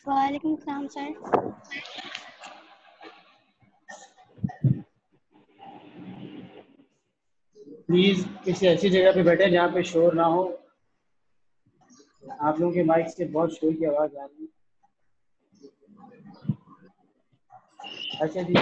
वालेकुम सलाम sir. Please किसी ऐसी जगह पे बैठे जहाँ पे शोर ना हो। आप लोगों के माइक से बहुत शोर की आवाज आ रही है। अच्छा जी,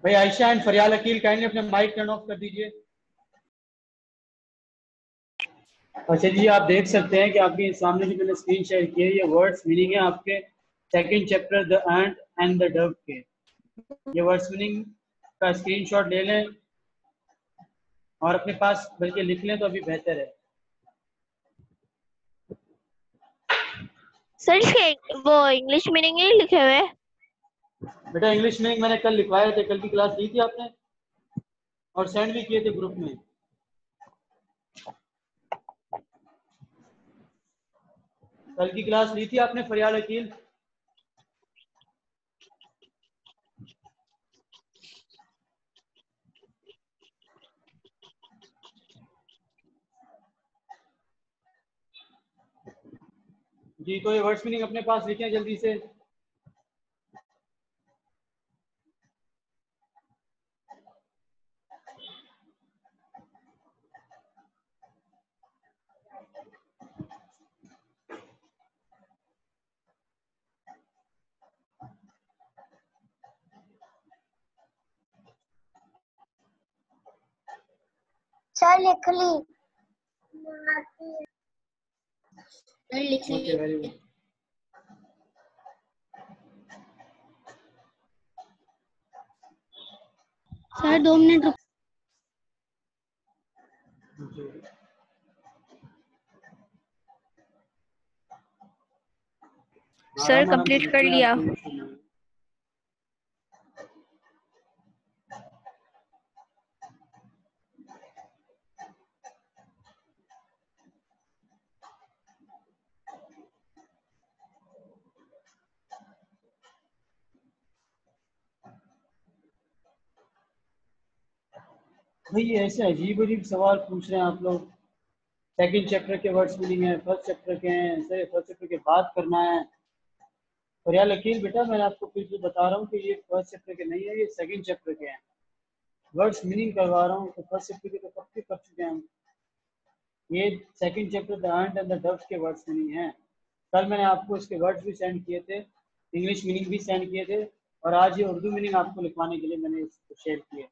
भाई Ayesha and Fariyal Aqeel kindly अपने माइक टर्न ऑफ कर दीजिए। अच्छा जी, आप देख सकते हैं कि आपके सामने जो मैंने स्क्रीन शेयर की है ये वर्ड्स मीनिंग है आपके second chapter the ant and the Dove के। ये वर्ड्स मीनिंग का स्क्रीनशॉट ले लें और अपने पास बल्कि लिख लें तो अभी बेहतर है। सर इसके वो इंग्लिश मीनिंग ही लिखे हुए। बेटा इंग्लिश मीनिंग मैंने कल लिखवाए थे, कल की क्लास ली थी आपने और सेंड भी किए थे ग्रुप में। कल की क्लास ली थी आपने फरियाल अकील? जी, तो ये वर्ड्स मीनिंग अपने पास लिखें जल्दी से। सर लिख ली। लिख ली। Okay, very good. Sir 2 minute रुक। सर कंप्लीट कर लिया। भाई ऐसे अजीब अजीब सवाल पूछ रहे हैं आप लोग। सेकंड चैप्टर के वर्ड्स मीनिंग है, फर्स्ट चैप्टर के हैं, सर फर्स्ट चैप्टर के बात करना है। फरियाल अकील बेटा मैंने आपको फिर से बता रहा हूँ कि ये फर्स्ट चैप्टर के नहीं है, ये सेकंड चैप्टर के हैं। वर्ड्स मीनिंग करवा रहा हूँ तो फर्स्ट चैप्टर के तो कब के कर चुके हैं हम। ये second chapter the ant and the doves के वर्ड्स मीनिंग हैं। कल मैंने आपको इसके वर्ड्स भी सेंड किए थे, इंग्लिश मीनिंग भी सेंड किए थे और आज ये उर्दू मीनिंग आपको लिखवाने के लिए मैंने इसको शेयर किया।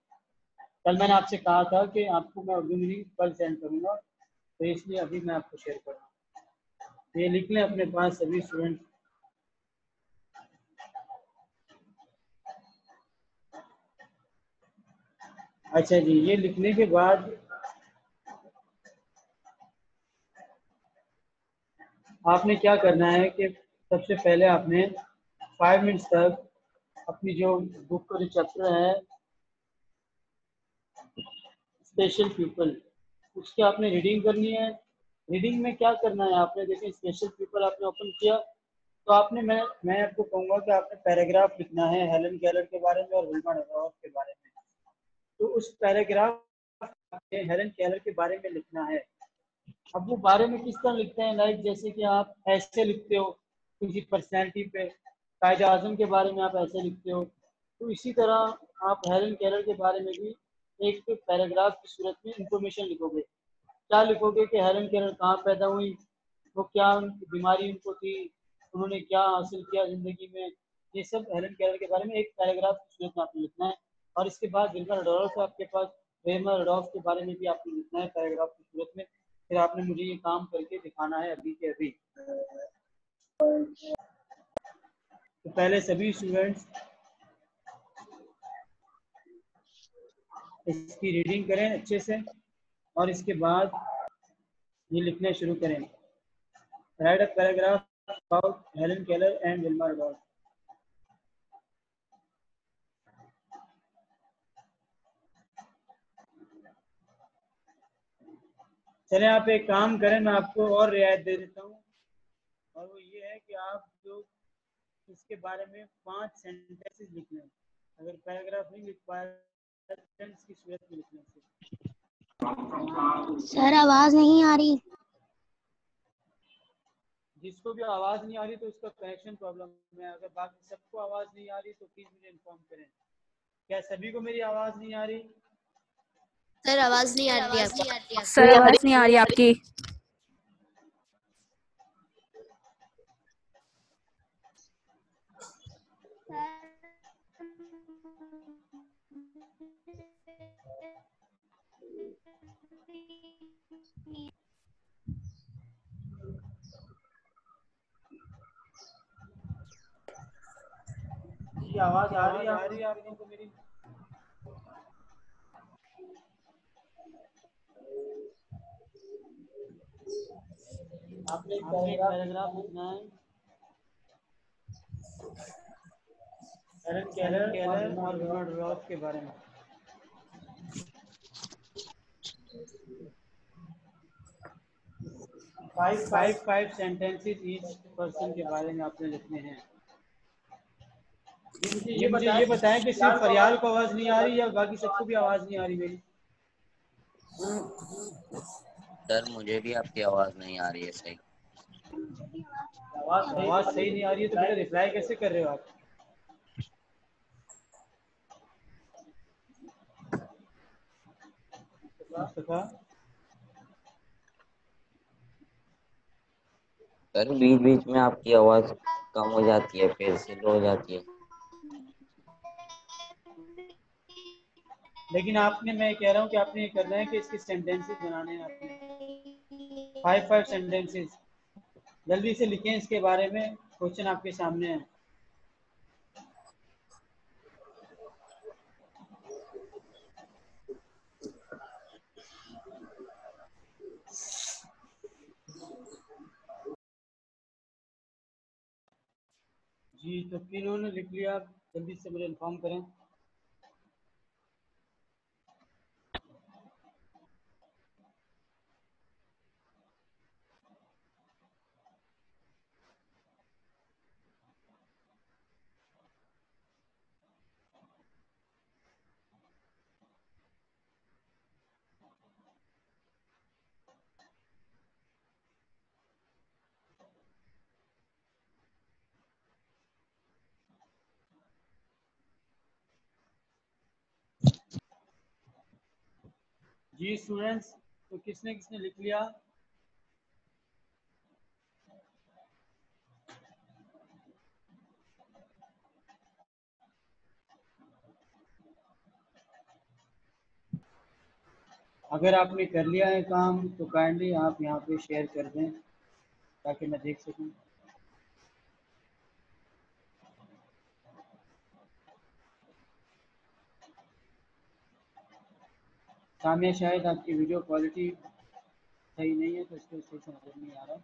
कल मैंने आपसे कहा था कि आपको मैं उर्दू मीनिंग कल सेंड करूँगा, तो इसलिए अभी मैं आपको शेयर कर रहा हूँ। ये लिख लें अपने पास सभी स्टूडेंट। अच्छा जी, ये लिखने के बाद आपने क्या करना है कि सबसे पहले आपने 5 मिनट्स तक अपनी जो बुक का जो चैप्टर है स्पेशल पीपल, उसकी आपने रीडिंग करनी है। रीडिंग में क्या करना है आपने, देखिए स्पेशल पीपल आपने ओपन किया तो आपने मैं आपको कहूँगा कि आपने पैराग्राफ लिखना है हेलन केलर के बारे में और विल्मा रदौफ के बारे में। तो उस पैराग्राफ हेलन केलर के बारे में लिखना है। अब वो बारे में किस तरह लिखते हैं, लाइक जैसे कि आप ऐसे लिखते हो किसी पर्सनैलिटी पे, कायद आजम के बारे में आप ऐसे लिखते हो, तो इसी तरह आप हेलन केलर के बारे में भी एक पैराग्राफ की सूरत में इंफॉर्मेशन लिखोगे। क्या लिखोगे कि हेलन केलर कहाँ पैदा हुई, वो क्या उनकी बीमारी उनको थी, उन्होंने क्या हासिल किया ज़िंदगी में, ये सब हेलन केलर के बारे में एक पैराग्राफ की सूरत में आपने लिखना है। और इसके बाद विल्मा रडोल्फ आपके पास, विल्मा रडोल्फ के बारे में भी आपने लिखना है पैराग्राफ की सूरत में। फिर आपने मुझे ये काम करके दिखाना है अभी के अभी। तो पहले सभी स्टूडेंट्स इसकी रीडिंग करें अच्छे से और इसके बाद ये लिखना शुरू करें। Right a paragraph about Helen Keller and Wilma Rudolf. चले आप एक काम करें, मैं आपको और रियायत दे देता हूँ और वो ये है कि आप जो इसके बारे में 5 सेंटेंसेस लिख लें। अगर पैराग्राफ नहीं लिख पाए सेंटेंस की सूरत में लिखना है। सर आवाज नहीं आ रही। जिसको भी आवाज नहीं आ रही तो उसका कनेक्शन प्रॉब्लम है। अगर बाकी सबको आवाज नहीं आ रही तो प्लीज मुझे इन्फॉर्म करें। क्या सभी को मेरी आवाज नहीं आ रही? सर आवाज नहीं आ रही आपकी। सर आवाज नहीं आ रही आपकी। जी आवाज आ रही है आप लोगों को मेरी? आपने पैराग्राफ लिखना है। एलन केलर और रोनाल्ड रॉस के बारे में। 5 सेंटेंसेस ईच पर्सन के बारे में आपने लिखने हैं। ये मुझे ये बताएं कि सिर्फ फरियाल को आवाज नहीं आ रही या बाकी सबको भी आवाज नहीं आ रही मेरी? सर मुझे भी आपकी आवाज नहीं आ रही है सही। आवाज सही नहीं आ रही है तो मेरा रिप्लाई कैसे कर रहे हो आप? सर बीच बीच में आपकी आवाज कम हो जाती है, फिर से लो हो जाती है। लेकिन आपने, मैं कह रहा हूँ कि आपने ये करना है कि इसके सेंटेंसेस बनाने हैं आपने। 5 सेंटेंसेस जल्दी से लिखें इसके बारे में। क्वेश्चन आपके सामने है। जी तो किन्होंने लिख लिया आप जल्दी से मुझे इन्फॉर्म करें। जी स्टूडेंट्स, तो किसने किसने लिख लिया? अगर आपने कर लिया है काम तो काइंडली आप यहाँ पे शेयर कर दें ताकि मैं देख सकूं। सामने शायद आपकी वीडियो क्वालिटी सही नहीं है तो इसको सही से नजर नहीं आ रहा।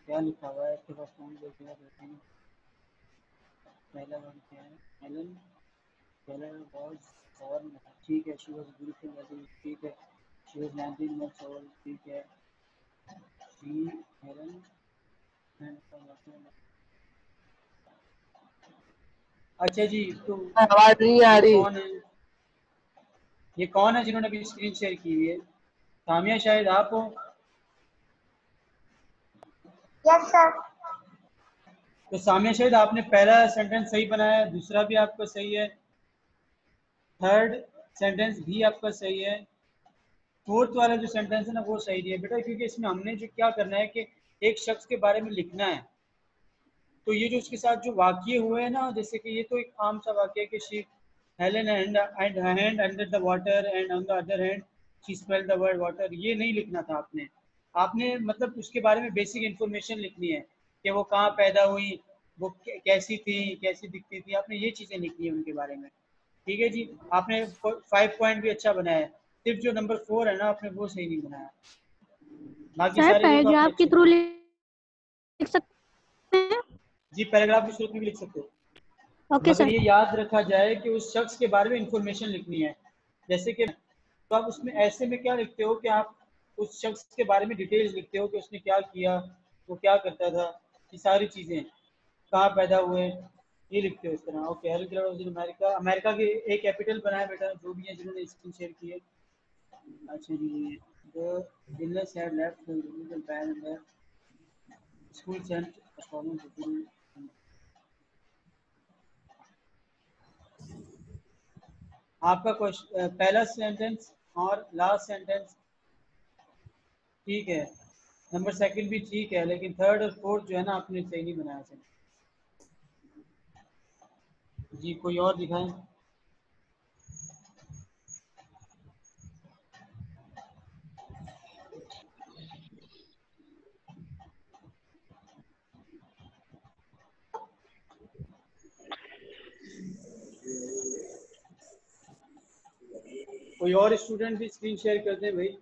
क्या लिखा हुआ है इसके पास? फोन देखिए देखेंगे। पहला वर्ड क्या है? Helen Keller was born. ठीक है। She was beautiful very. ठीक है। She was 19 months old। ठीक है। शी एलन एंड अच्छा जी, तो आवाज नहीं आ रही। कौन है? ये कौन है जिन्होंने अभी स्क्रीन शेयर की हुई है? सामिया शायद आप हो? Yes sir. तो सामिया शायद आपने पहला सेंटेंस सही बनाया है, दूसरा भी आपका सही है, थर्ड सेंटेंस भी आपका सही है, फोर्थ वाला जो सेंटेंस है ना वो सही नहीं है बेटा, क्योंकि इसमें हमने जो क्या करना है कि एक शख्स के बारे में लिखना है। तो ये जो उसके साथ जो वाकये हुए हैं ना, जैसे कि ये तो एक आम सा वाकया है कि she Helen and hand under the water and on the other hand she smelled the word water, ये नहीं लिखना था आपने। आपने मतलब उसके बारे में बेसिक इन्फॉर्मेशन लिखनी है कि वो कहाँ पैदा हुई, वो कैसी थी, कैसी दिखती थी, आपने ये चीज़ें लिखनी है उनके बारे में। ठीक है जी। आपने 5 पॉइंट भी अच्छा बनाया है, सिर्फ जो नंबर 4 है ना आपने वो सही नहीं बनाया। बाकी सर सारे देखो आपने पैराग्राफ के अच्छे थ्रू बनाए। लिख सकते हैं। जी पैराग्राफ की सूरत में भी लिख सकते हो। ओके मगर सर। ये याद रखा जाए कि उस शख्स के बारे में इंफॉर्मेशन लिखनी है। जैसे कि तो आप उसमें ऐसे में क्या लिखते हो कि आप उस शख्स के बारे में डिटेल्स लिखते हो कि उसने क्या किया, वो क्या करता था, ये सारी चीज़ें, कहाँ पैदा हुए, ये लिखते हो इस तरह। Okay, Helen Keller was in America. America के एक कैपिटल बनाया बेटा, जो भी है जिन्होंने स्क्रीन शेयर की है। अच्छा जी, the illness had left the legal ban in the school sent performance. आपका क्वेश्चन पहला सेंटेंस और लास्ट सेंटेंस ठीक है, नंबर सेकंड भी ठीक है, लेकिन थर्ड और फोर्थ जो है ना आपने सही नहीं बनाया सर। जी कोई और दिखाएं। कोई और स्टूडेंट भी स्क्रीन शेयर कर दें भाई।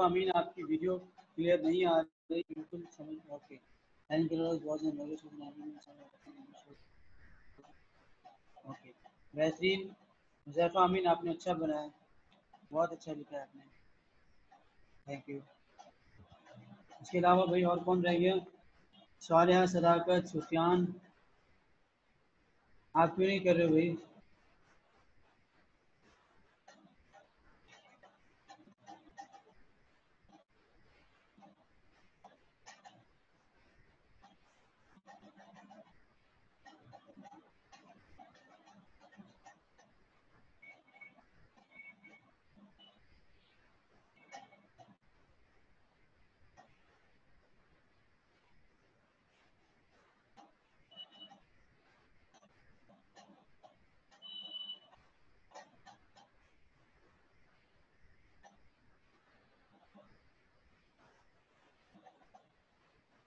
अमीन आपकी वीडियो क्लियर नहीं आ रही, बिल्कुल समझ। ओके, ओके बेहतरीन। मुजफ्फर अमीन आपने अच्छा बनाया, बहुत अच्छा लिखा है आपने, थैंक यू। इसके अलावा भाई और कौन रह गया? सालिहा, सदाकत, सुफियान, आप क्यों नहीं कर रहे हो भाई?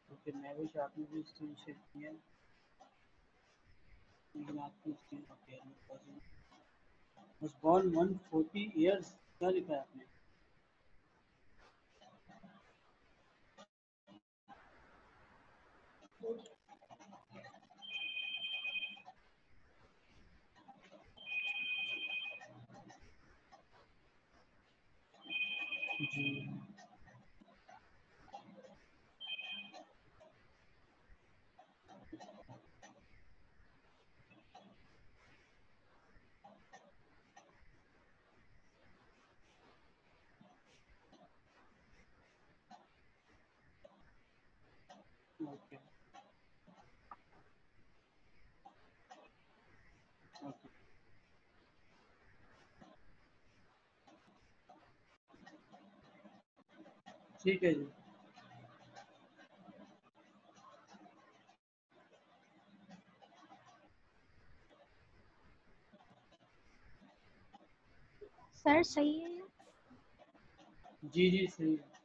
ओके, महविश आपने भी स्क्रीन शेयर किया, लेकिन आपकी screen okay was born 140 years, क्या लिखा है आपने? जी ओके ओके, ठीक है जी। सर सही है। जी जी सही है।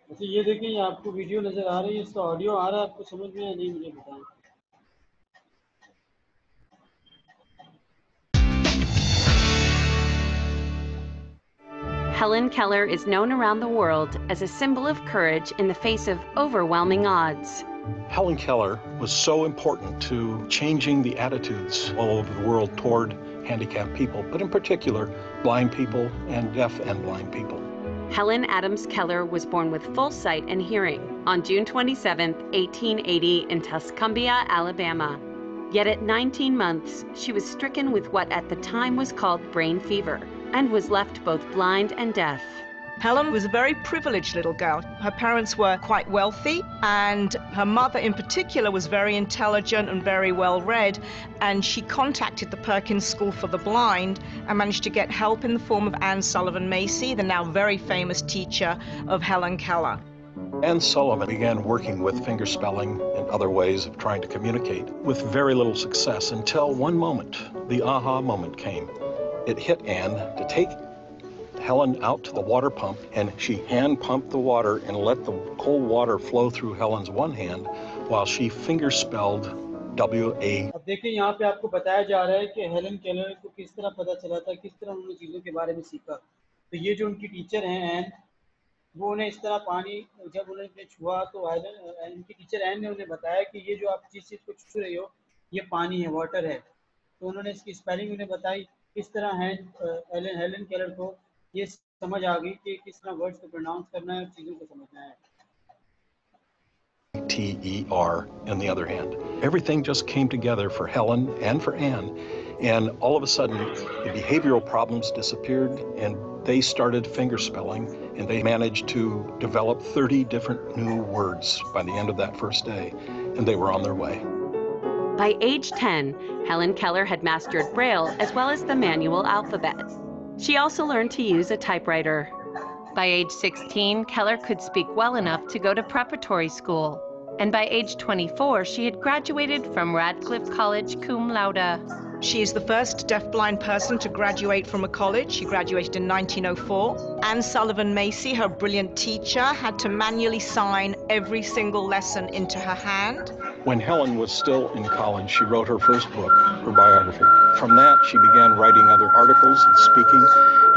अच्छा ये देखिए, ये आपको वीडियो नज़र आ रही है, इसका ऑडियो आ रहा है आपको समझ में या नहीं, मुझे बताएं। Helen Keller is known around the world as a symbol of courage in the face of overwhelming odds. Helen Keller was so important to changing the attitudes all over the world toward handicapped people, but in particular, blind people and deaf and blind people. Helen Adams Keller was born with full sight and hearing on June 27, 1880 in Tuscumbia, Alabama. Yet at 19 months, she was stricken with what at the time was called brain fever and was left both blind and deaf. Helen was a very privileged little girl. Her parents were quite wealthy, and her mother in particular was very intelligent and very well read, and she contacted the Perkins School for the Blind and managed to get help in the form of Anne Sullivan Macy, the now very famous teacher of Helen Keller. Anne Sullivan began working with fingerspelling and other ways of trying to communicate with very little success until one moment, the aha moment came. It hit Anne to take Helen out to the water pump, and she hand pumped the water and let the cold water flow through Helen's one hand while she finger spelled W-A. अब देखिए यहाँ पे आपको बताया जा रहा है कि हेलन केलर को किस तरह पता चला था, किस तरह उन्होंने चीज़ों के बारे में सीखा। तो ये जो उनकी टीचर हैं एन, वो उन्हें इस तरह पानी जब उन्होंने छुआ तो इनकी टीचर एन ने उन्हें बताया कि ये जो आप जिस चीज़ को छू रही हो ये पानी है, वाटर है। तो उन्होंने इसकी स्पेलिंग उन्हें बताई, किस तरह है हेलन केलर को ये समझ आ गई कि किस तरह वर्ड्स को प्रोनाउंस करना है और चीज़ों को समझना है। T-E-R in the other hand. Everything just came together for Helen and for Anne, and all of a sudden the behavioral problems disappeared and they started finger spelling, and they managed to develop 30 different new words by the end of that first day, and they were on their way. By age 10, Helen Keller had mastered Braille as well as the manual alphabet. She also learned to use a typewriter. By age 16, Keller could speak well enough to go to preparatory school. And by age 24, she had graduated from Radcliffe College cum laude. She is the first deafblind person to graduate from a college. She graduated in 1904. Anne Sullivan Macy, her brilliant teacher, had to manually sign every single lesson into her hand. When Helen was still in college, she wrote her first book, her biography. From that, she began writing other articles and speaking.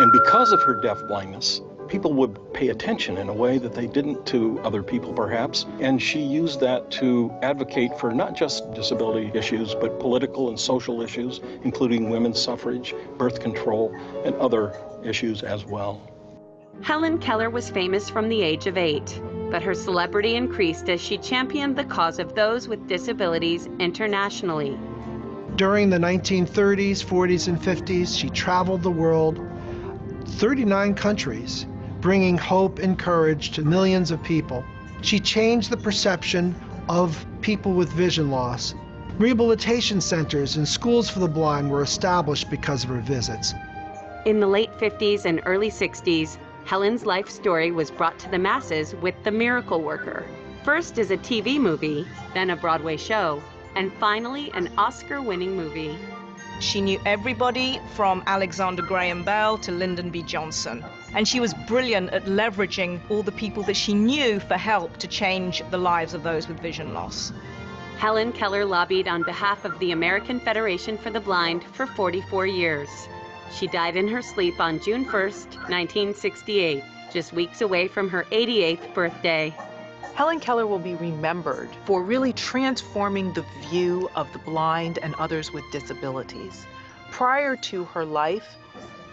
And because of her deafblindness, people would pay attention in a way that they didn't to other people, perhaps. And she used that to advocate for not just disability issues, but political and social issues, including women's suffrage, birth control, and other issues as well. Helen Keller was famous from the age of 8, but her celebrity increased as she championed the cause of those with disabilities internationally. During the 1930s, 40s, and 50s, she traveled the world, 39 countries, bringing hope and courage to millions of people. She changed the perception of people with vision loss. Rehabilitation centers and schools for the blind were established because of her visits. In the late 50s and early 60s, Helen's life story was brought to the masses with The Miracle Worker, first as a TV movie, then a Broadway show, and finally an Oscar-winning movie. She knew everybody from Alexander Graham Bell to Lyndon B. Johnson. And she was brilliant at leveraging all the people that she knew for help to change the lives of those with vision loss. Helen Keller lobbied on behalf of the American Federation for the Blind for 44 years. She died in her sleep on June 1st, 1968, just weeks away from her 88th birthday. Helen Keller will be remembered for really transforming the view of the blind and others with disabilities. Prior to her life,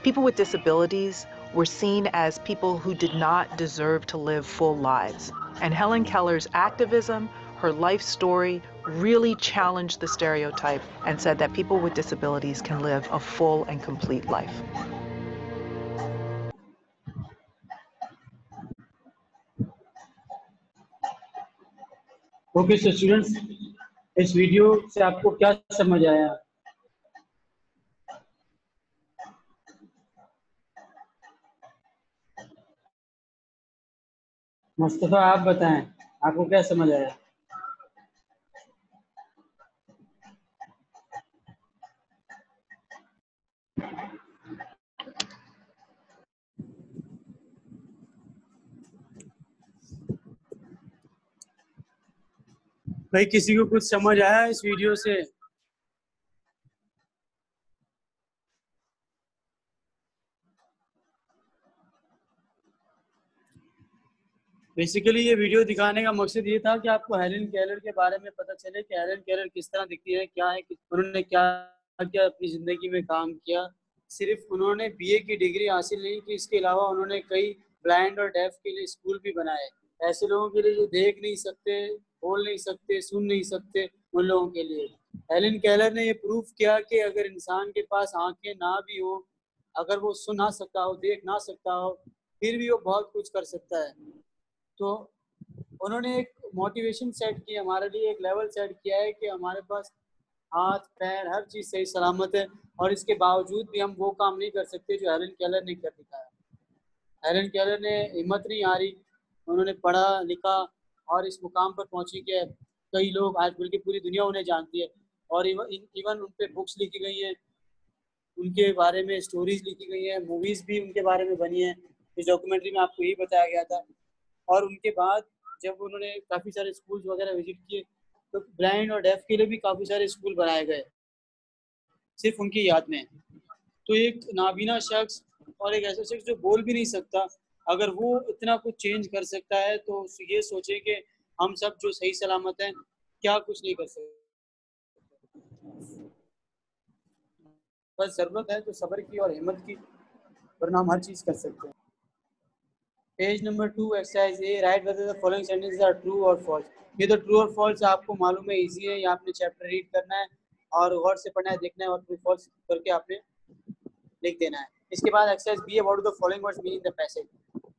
people with disabilities were seen as people who did not deserve to live full lives. And Helen Keller's activism, her life story, really challenged the stereotype and said that people with disabilities can live a full and complete life. Okay, so students, इस video से आपको क्या समझ आया? मुस्तफा, आप बताएं, आपको क्या समझ आया? भाई, किसी को कुछ समझ आया इस वीडियो से? बेसिकली ये वीडियो दिखाने का मकसद ये था कि आपको हेलन केलर के बारे में पता चले कि हेलन केलर किस तरह दिखती है, क्या है, उन्होंने क्या क्या अपनी ज़िंदगी में काम किया। सिर्फ उन्होंने बीए की डिग्री हासिल नहीं की, इसके अलावा उन्होंने कई ब्लाइंड और डेफ के लिए स्कूल भी बनाए, ऐसे लोगों के लिए जो देख नहीं सकते, बोल नहीं सकते, सुन नहीं सकते, उन लोगों के लिए। हेलन केलर ने ये प्रूफ किया कि अगर इंसान के पास आंखें ना भी हो, अगर वो सुन ना सकता हो, देख ना सकता हो, फिर भी वो बहुत कुछ कर सकता है। तो उन्होंने एक मोटिवेशन सेट की, हमारे लिए एक लेवल सेट किया है कि हमारे पास हाथ पैर हर चीज़ सही सलामत है, और इसके बावजूद भी हम वो काम नहीं कर सकते जो हेलन केलर ने कर दिखाया। हेलन केलर ने हिम्मत नहीं हारी, उन्होंने पढ़ा लिखा और इस मुकाम पर पहुंची कि कई लोग आज बल्कि पूरी दुनिया उन्हें जानती है, और इवन उन पे बुक्स लिखी गई हैं, उनके बारे में स्टोरीज लिखी गई हैं, मूवीज़ भी उनके बारे में बनी हैं। इस डॉक्यूमेंट्री में आपको यही बताया गया था। और उनके बाद जब उन्होंने काफ़ी सारे स्कूल्स वगैरह विजिट किए, तो ब्लाइंड और डेफ के लिए भी काफ़ी सारे स्कूल बनाए गए सिर्फ उनकी याद में। तो एक नाबीना शख्स और एक ऐसा शख्स जो बोल भी नहीं सकता, अगर वो इतना कुछ चेंज कर सकता है, तो ये सोचे कि हम सब जो सही सलामत हैं क्या कुछ नहीं कर सकते। बस ज़रूरत है तो सब्र की और हिम्मत की, वरना हम हर चीज़ कर सकते हैं। Page number 2 exercise A, write whether the following sentences are true और फॉल्स। ये तो ट्रू और फॉल्स आपको मालूम है, इजी है, ये आपने चैप्टर रीड करना है और गौर से पढ़ना है, देखना है और ट्रू फॉल्स करके आपने लिख देना है। इसके बाद exercise B, about the following words meaning the passage.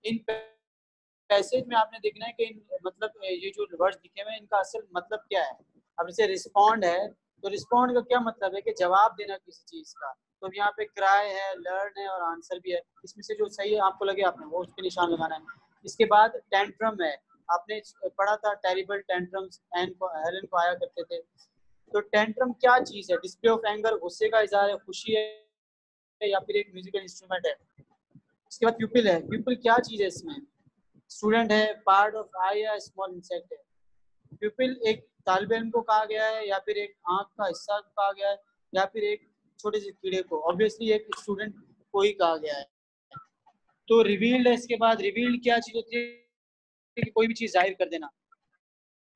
इन पैसेज में आपने देखना है कि मतलब ये जो वर्ड्स लिखे हुए हैं इनका असल मतलब क्या है। अब जैसे रिस्पॉन्ड है, तो रिस्पॉन्ड का क्या मतलब है कि जवाब देना किसी चीज़ का। तो यहाँ पे क्राई है, लर्न है और आंसर भी है, इसमें से जो सही है आपको लगे आपने वो उस पर निशान लगाना है। इसके बाद टेंट्रम है, आपने पढ़ा था टेरिबल टेंट्रम्स हेलन को आया करते थे। तो टेंट्रम क्या चीज़ है? डिस्प्ले ऑफ एंगर, गुस्से का इजहार है, खुशी है या फिर एक म्यूजिकल इंस्ट्रूमेंट है। इसके बाद प्यूपिल है, प्यूपिल क्या चीज़ है इसमें? स्टूडेंट है, पार्ट ऑफ आई है, स्मॉल इंसेक्ट है। प्यूपिल एक तालिब इल्म को कहा गया है या फिर एक आंख का हिस्सा कहा गया है या फिर एक छोटे से कीड़े को? ऑब्वियसली एक स्टूडेंट को ही कहा गया है। तो रिवील्ड है, इसके बाद रिवील्ड क्या चीज़ होती है कि कोई भी चीज़ जाहिर कर देना।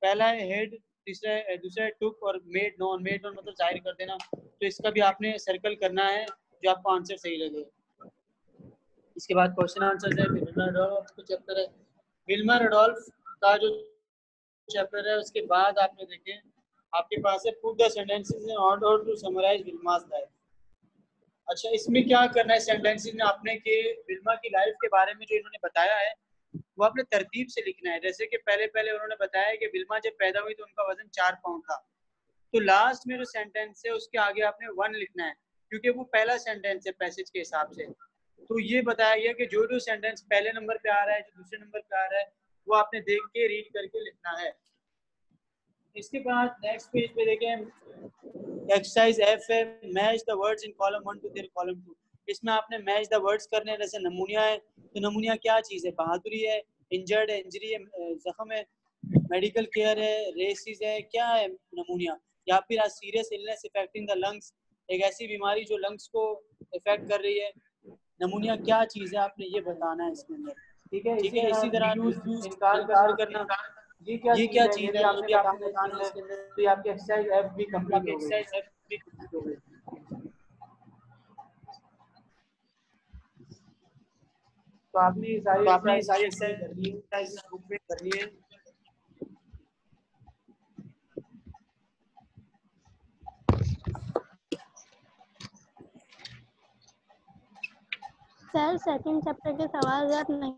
पहला है हेड, दूसरा है टुक और मेड नॉन। मेड नॉन मतलब जाहिर कर देना, तो इसका भी आपने सर्कल करना है जो आपको आंसर सही लगे। इसके बाद क्वेश्चन आंसर है, विल्मा रडोल्फ का चैप्टर है। विल्मा रडोल्फ का जो चैप्टर है उसके बाद आपने देखें आपके पास है put the sentences in order to summarise Wilma's life. अच्छा, इसमें क्या करना है सेंटेंसेस में आपने कि विल्मा की लाइफ के बारे में जो इन्होंने बताया है वो आपने तरतीब से लिखना है। जैसे कि पहले उन्होंने बताया कि विल्मा जब पैदा हुई तो उनका वजन 4 पाउंड था, तो लास्ट में जो सेंटेंस है उसके आगे आपने 1 लिखना है, क्योंकि वो पहला सेंटेंस है पैसेज के हिसाब से। तो ये बताया गया कि जो सेंटेंस पहले नंबर पे आ रहा है, जो दूसरे नंबर पे आ रहा है, वो आपने देख के रीड करके लिखना है। इसके बाद नेक्स्ट पेज पे देखें, एक्सरसाइज एफ है, match the words in column 1 to their column 2। इसमें आपने मैच द वर्ड्स करने हैं। जैसे नमूनिया है, तो नमूनिया क्या चीज़ है? बहादुरी है, इंजर्ड है, इंजरी है, जख्म है, मेडिकल केयर है, रेसिस है, क्या है नमूनिया? या फिर a serious illness affecting the lungs, एक ऐसी बीमारी जो लंग्स को इफेक्ट कर रही है। नमूनिया क्या चीज़ है आपने ये बताना है इसके अंदर, ठीक है? इसी तरह इनकार करना, ये क्या चीज़ है ये भी आपने बताना है इसके अंदर। तो ये आपकी एक्सरसाइज एफ भी कंप्लीट हो गई। तो आपने ये सारी एक्सरसाइज करनी है, बुक में करनी है। सर सेकंड चैप्टर के सवाल याद नहीं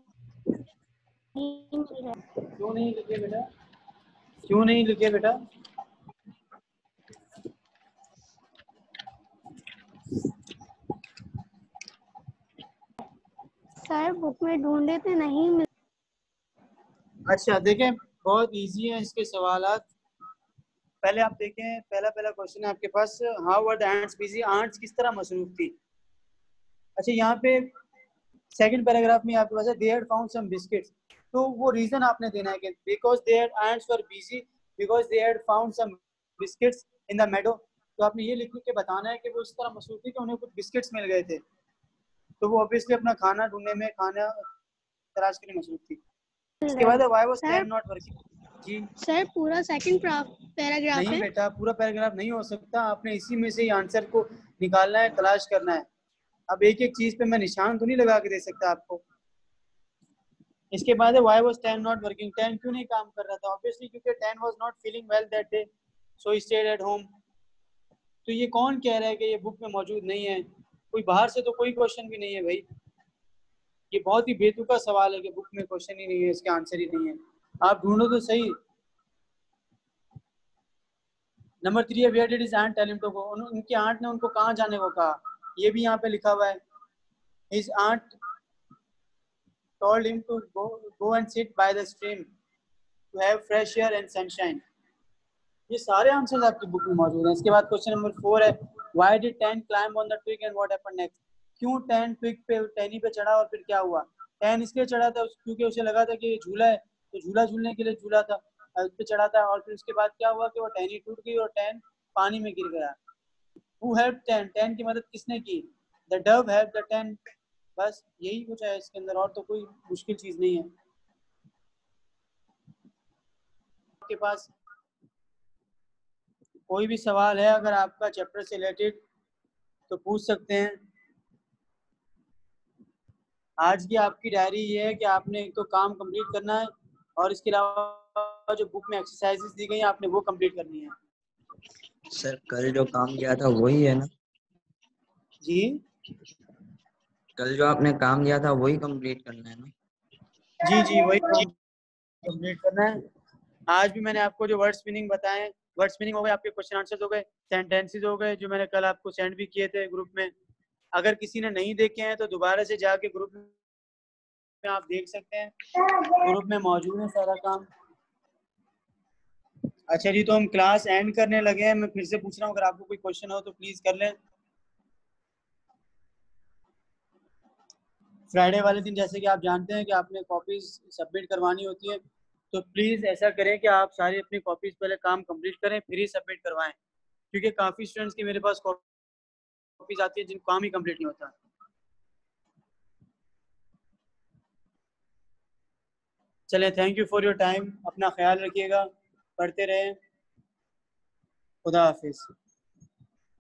मिल रहे। क्यों नहीं लिखे बेटा? क्यों नहीं लिखे बेटा? सर बुक में ढूंढे थे नहीं मिल। अच्छा देखें, बहुत इजी है इसके सवालात। पहले आप देखें, पहला क्वेश्चन है आपके पास, how were the ants busy? Ants किस तरह मसरूफ थी? अच्छा, यहाँ पे सेकंड पैराग्राफ में आपके पास है they had found some biscuits. तो वो रीजन आपने देना है कि because they had ants were busy because they had found some biscuits in the meadow. तो आपने ये लिख के बताना है कि वो इस तरह मसरूफ थी कि उन्हें कुछ बिस्किट्स मिल गए थे, तो वो ऑब्वियसली अपना खाना ढूंढने में, खाना तलाश करने में मसरूफ थी। इसके बाद why was pen not working? जी सर पूरा सेकंड पैराग्राफ नहीं है। बेटा, पूरा पैराग्राफ नहीं हो सकता, आपने इसी में से ही आंसर को निकालना है, तलाश करना है। अब एक एक चीज पे मैं निशान तो नहीं लगा के दे सकता आपको। इसके बाद है व्हाई वाज 10 नॉट वर्किंग? 10 क्यों नहीं काम कर रहा था? ऑब्वियसली क्योंकि 10 was not feeling well that day so he stayed at home. तो ये कौन कह रहा है कि ये बुक में मौजूद नहीं है? कोई बाहर से तो कोई क्वेश्चन भी नहीं है भाई। ये बहुत ही बेतुका सवाल है कि बुक में क्वेश्चन ही नहीं है, इसके आंसर ही नहीं है, आप ढूंढो तो सही। नंबर 3 है where did his aunt tell him to go, उनकी आंट ने उनको कहाँ जाने को कहा, ये भी यहाँ पे लिखा हुआ है। His aunt told him to go and sit by the stream to have fresh air and sunshine। ये सारे आंसर्स आपकी बुक में मौजूद हैं। इसके बाद क्वेश्चन नंबर 4 है why did Tan climb on the twig and what happened next। क्यों टैन ट्विग पे टहनी पे चढ़ा और फिर क्या हुआ। टैन इसलिए चढ़ा था क्योंकि उसे लगा था कि ये झूला है, तो झूला झूलने के लिए झूला था, उस पे चढ़ा था, और फिर उसके बाद क्या हुआ कि वो टहनी टूट गई और टैन पानी में गिर गया। Who helped Tan, टैन की मदद किसने की। The dove helped the Tan। बस यही कुछ है इसके अंदर, और तो कोई मुश्किल चीज नहीं है। आपके पास कोई भी सवाल है अगर आपका चैप्टर से रिलेटेड तो पूछ सकते हैं। आज की आपकी डायरी ये है कि आपने एक तो काम कंप्लीट करना है और इसके अलावा जो बुक में एक्सरसाइजेस दी गई हैं आपने वो कंप्लीट करनी है। सर कल जो काम दिया था वही है ना। जी कल जो आपने काम दिया था वही कंप्लीट करना है ना। जी वही कंप्लीट करना है। आज भी मैंने आपको जो वर्ड स्पिनिंग बताए, वर्ड स्पिनिंग हो गए, आपके क्वेश्चन आंसर्स हो गए, सेंटेंसेस हो गए जो मैंने कल आपको सेंड भी किए थे ग्रुप में। अगर किसी ने नहीं देखे हैं तो दोबारा से जाके ग्रुप में आप देख सकते हैं, ग्रुप में मौजूद है सारा काम। अच्छा जी, तो हम क्लास एंड करने लगे हैं। मैं फिर से पूछ रहा हूँ, अगर आपको कोई क्वेश्चन हो तो प्लीज कर लें। फ्राइडे वाले दिन जैसे कि आप जानते हैं कि आपने कॉपीज सबमिट करवानी होती है, तो प्लीज ऐसा करें कि आप सारी अपनी कॉपीज पहले काम कंप्लीट करें फिर ही सबमिट करवाएं, क्योंकि काफी स्टूडेंट्स की मेरे पास कॉपीज आती है जिनको काम ही कंप्लीट नहीं होता। चलें, thank you for your time, अपना ख्याल रखिएगा, पढ़ते रहें, खुदा हाफिज।